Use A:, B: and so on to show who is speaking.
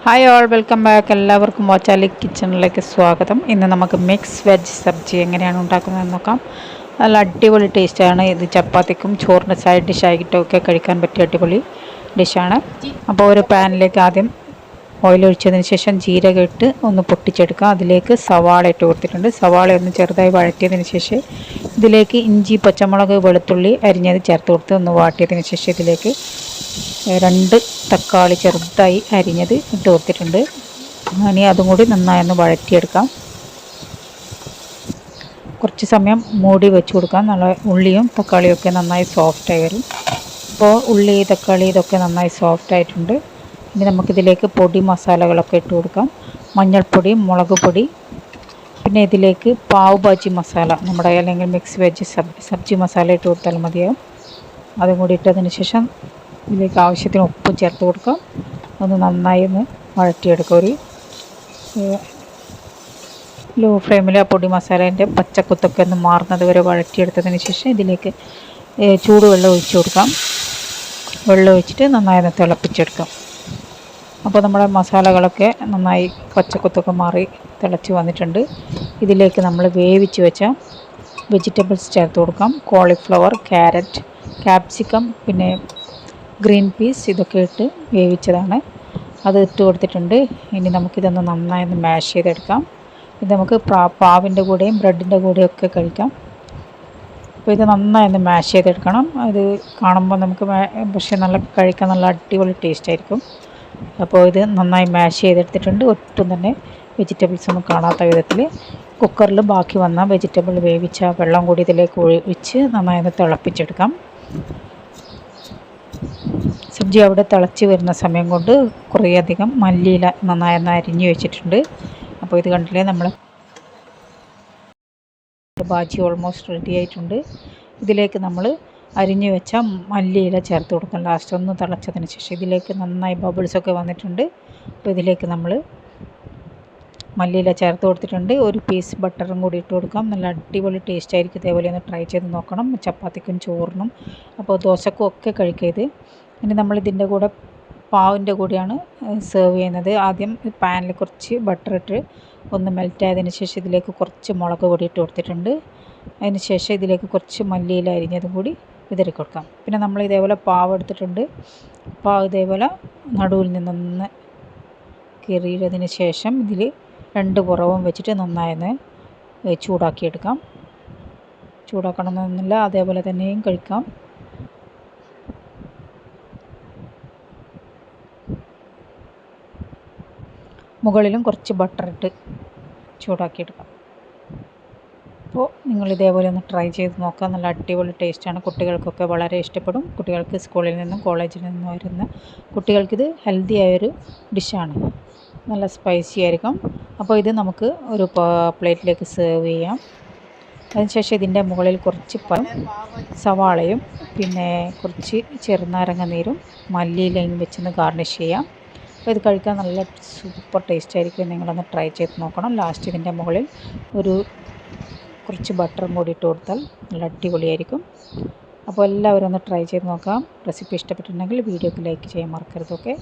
A: Hi all welcome back. എല്ലാവർക്കും മോച്ചാലി കിച്ചണിലേക്ക് സ്വാഗതം. ഇന്ന് നമുക്ക് മിക്സ് വെജ് സബ്ജി എങ്ങനെയാണ് ഉണ്ടാക്കുന്നതെന്ന് നോക്കാം. നല്ല അടിപൊളി ടേസ്റ്റാണ് ഇത്. ചപ്പാത്തിക്കും ചോറിൻ്റെ സൈഡ് ഡിഷായിട്ടൊക്കെ കഴിക്കാൻ പറ്റിയ അടിപൊളി ഡിഷാണ്. അപ്പോൾ ഒരു പാനിലേക്ക് ആദ്യം ഓയിൽ ഒഴിച്ചതിന് ശേഷം ജീരകം ഇട്ട് ഒന്ന് പൊട്ടിച്ചെടുക്കുക. അതിലേക്ക് സവാള ഇട്ട് കൊടുത്തിട്ടുണ്ട്. സവാള ഒന്ന് ചെറുതായി വഴറ്റിയതിന് ശേഷം ഇതിലേക്ക് ഇഞ്ചി, പച്ചമുളക്, വെളുത്തുള്ളി അരിഞ്ഞത് ചേർത്ത് കൊടുത്ത് ഒന്ന് വാട്ടിയതിന് ശേഷം ഇതിലേക്ക് 2 തക്കാളി ചെറുതായി അരിഞ്ഞത് ഇട്ട് കൊടുത്തിട്ടുണ്ട്. ഇനി അതും കൂടി നന്നായി ഒന്ന് വഴറ്റിയെടുക്കാം. കുറച്ച് സമയം മൂടി വെച്ച് കൊടുക്കാം. നല്ല ഉള്ളിയും തക്കാളിയും ഒക്കെ നന്നായി സോഫ്റ്റായി വരും. അപ്പോൾ ഉള്ളി, തക്കാളി ഇതൊക്കെ നന്നായി സോഫ്റ്റായിട്ടുണ്ട്. ഇനി നമുക്കിതിലേക്ക് പൊടി മസാലകളൊക്കെ ഇട്ട് കൊടുക്കാം. മഞ്ഞൾപ്പൊടി, മുളക് പൊടി, പിന്നെ ഇതിലേക്ക് പാവ് ഭാജി മസാല, നമ്മുടെ അല്ലെങ്കിൽ മിക്സ് വെജ് സബ്ജി മസാല ഇട്ട് കൊടുത്താൽ മതിയാവും. അതും കൂടി ഇട്ടതിന് ശേഷം ഇതിലേക്ക് ആവശ്യത്തിന് ഉപ്പും ചേർത്ത് കൊടുക്കാം. ഒന്ന് നന്നായി ഒന്ന് വഴറ്റിയെടുക്കുക. ഒരു ലോ ഫ്ലെയിമിൽ ആ പൊടി മസാലേൻ്റെ പച്ചക്കുത്തൊക്കെ ഒന്ന് മാറുന്നത് വരെ വഴറ്റിയെടുത്തതിന് ശേഷം ഇതിലേക്ക് ചൂടുവെള്ളം ഒഴിച്ചു കൊടുക്കാം. വെള്ളം ഒഴിച്ചിട്ട് നന്നായി ഒന്ന് തിളപ്പിച്ചെടുക്കാം. അപ്പോൾ നമ്മുടെ മസാലകളൊക്കെ നന്നായി പച്ചക്കുത്തൊക്കെ മാറി തിളച്ച് വന്നിട്ടുണ്ട്. ഇതിലേക്ക് നമ്മൾ വേവിച്ച് വെച്ച വെജിറ്റബിൾസ് ചേർത്ത് കൊടുക്കാം. കോളിഫ്ലവർ, ക്യാരറ്റ്, ക്യാപ്സിക്കം, പിന്നെ ഗ്രീൻ പീസ് ഇതൊക്കെ ഇട്ട് വേവിച്ചതാണ്. അത് ഇട്ട് കൊടുത്തിട്ടുണ്ട്. ഇനി നമുക്കിതൊന്ന് നന്നായി ഒന്ന് മാഷ് ചെയ്തെടുക്കാം. ഇത് നമുക്ക് പാവിൻ്റെ കൂടെയും ബ്രെഡിൻ്റെ കൂടെയും ഒക്കെ കഴിക്കാം. അപ്പോൾ ഇത് നന്നായി ഒന്ന് മാഷ് ചെയ്തെടുക്കണം. ഇത് കാണുമ്പോൾ നമുക്ക് പക്ഷേ കഴിക്കാൻ നല്ല അടിപൊളി ടേസ്റ്റ് ആയിരിക്കും. അപ്പോൾ ഇത് നന്നായി മാഷ് ചെയ്തെടുത്തിട്ടുണ്ട്. ഒട്ടും തന്നെ വെജിറ്റബിൾസ് ഒന്നും കാണാത്ത വിധത്തിൽ കുക്കറിൽ ബാക്കി വന്ന വെജിറ്റബിൾ വേവിച്ച വെള്ളം കൂടി ഇതിലേക്ക് ഒഴിച്ച് നന്നായി ഒന്ന് തിളപ്പിച്ചെടുക്കാം. സബ്ജി അവിടെ തിളച്ച് വരുന്ന സമയം കൊണ്ട് കുറേയധികം മല്ലിയില നന്നായി അരിഞ്ഞ് വെച്ചിട്ടുണ്ട്. അപ്പോൾ ഇത് കണ്ടില്ലേ, നമ്മൾ ബാജി ഓൾമോസ്റ്റ് റെഡി ആയിട്ടുണ്ട്. ഇതിലേക്ക് നമ്മൾ അരിഞ്ഞു വെച്ച മല്ലിയില ചേർത്ത് കൊടുക്കാം. ലാസ്റ്റ് ഒന്ന് തിളച്ചതിന് ശേഷം ഇതിലേക്ക് നന്നായി ബബിൾസൊക്കെ വന്നിട്ടുണ്ട്. അപ്പോൾ ഇതിലേക്ക് നമ്മൾ മല്ലിയില ചേർത്ത് കൊടുത്തിട്ടുണ്ട്. ഒരു പീസ് ബട്ടറും കൂടി ഇട്ട് കൊടുക്കാം. നല്ല അടിപൊളി ടേസ്റ്റ് ആയിരിക്കും. ഇതേപോലെ ഒന്ന് ട്രൈ ചെയ്ത് നോക്കണം. ചപ്പാത്തിക്കും ചോറിനും അപ്പോൾ ദോശക്കും ഒക്കെ കഴിക്കുക ഇത്. ഇനി നമ്മൾ ഇതിൻ്റെ കൂടെ പാവിൻ്റെ കൂടെയാണ് സെർവ് ചെയ്യുന്നത്. ആദ്യം പാനിൽ കുറച്ച് ബട്ടർ ഇട്ട് ഒന്ന് മെൽറ്റ് ആയതിന് ശേഷം ഇതിലേക്ക് കുറച്ച് മുളക് പൊടി ഇട്ട് കൊടുത്തിട്ടുണ്ട്. അതിന് ശേഷം ഇതിലേക്ക് കുറച്ച് മല്ലിയില അരിഞ്ഞതും കൂടി വിതറി കൊടുക്കാം. പിന്നെ നമ്മൾ ഇതേപോലെ പാവ് എടുത്തിട്ടുണ്ട്. പാവ് ഇതേപോലെ നടുവിൽ നിന്നൊന്ന് കീറിയതിന് ശേഷം ഇതിൽ 2 പുറവും വെച്ചിട്ട് നന്നായി ചൂടാക്കിയെടുക്കാം. ചൂടാക്കണമെന്നൊന്നുമില്ല, അതേപോലെ തന്നെയും കഴിക്കാം. മുകളിലും കുറച്ച് ബട്ടറിട്ട് ചൂടാക്കിയെടുക്കാം. അപ്പോൾ നിങ്ങൾ ഇതേപോലെ ഒന്ന് ട്രൈ ചെയ്ത് നോക്കാം. നല്ല അടിപൊളി ടേസ്റ്റാണ്. കുട്ടികൾക്കൊക്കെ വളരെ ഇഷ്ടപ്പെടും. കുട്ടികൾക്ക് സ്കൂളിൽ നിന്നും കോളേജിൽ നിന്നും വരുന്ന കുട്ടികൾക്കിത് ഹെൽത്തി ആയൊരു ഡിഷാണ്. നല്ല സ്പൈസി ആയിരിക്കും. അപ്പോൾ ഇത് നമുക്ക് ഒരു പ്ലേറ്റിലേക്ക് സെർവ് ചെയ്യാം. അതിനുശേഷം ഇതിൻ്റെ മുകളിൽ കുറച്ച് സവാളയും പിന്നെ കുറച്ച് ചെറുനാരങ്ങ നീരും മല്ലിയിലയും വെച്ചൊന്ന് ഗാർണിഷ് ചെയ്യാം. അപ്പോൾ ഇത് കഴിക്കാൻ നല്ല സൂപ്പർ ടേസ്റ്റ് ആയിരിക്കും. നിങ്ങളൊന്ന് ട്രൈ ചെയ്ത് നോക്കണം. ലാസ്റ്റ് ഇതിൻ്റെ മുകളിൽ കുറച്ച് ബട്ടറും കൂടി ഇട്ട് കൊടുത്താൽ നല്ല അടിപൊളിയായിരിക്കും. അപ്പോൾ എല്ലാവരും ഒന്ന് ട്രൈ ചെയ്ത് നോക്കാം. റെസിപ്പി ഇഷ്ടപ്പെട്ടിട്ടുണ്ടെങ്കിൽ വീഡിയോക്ക് ലൈക്ക് ചെയ്യാൻ മറക്കരുത്. ഓക്കെ.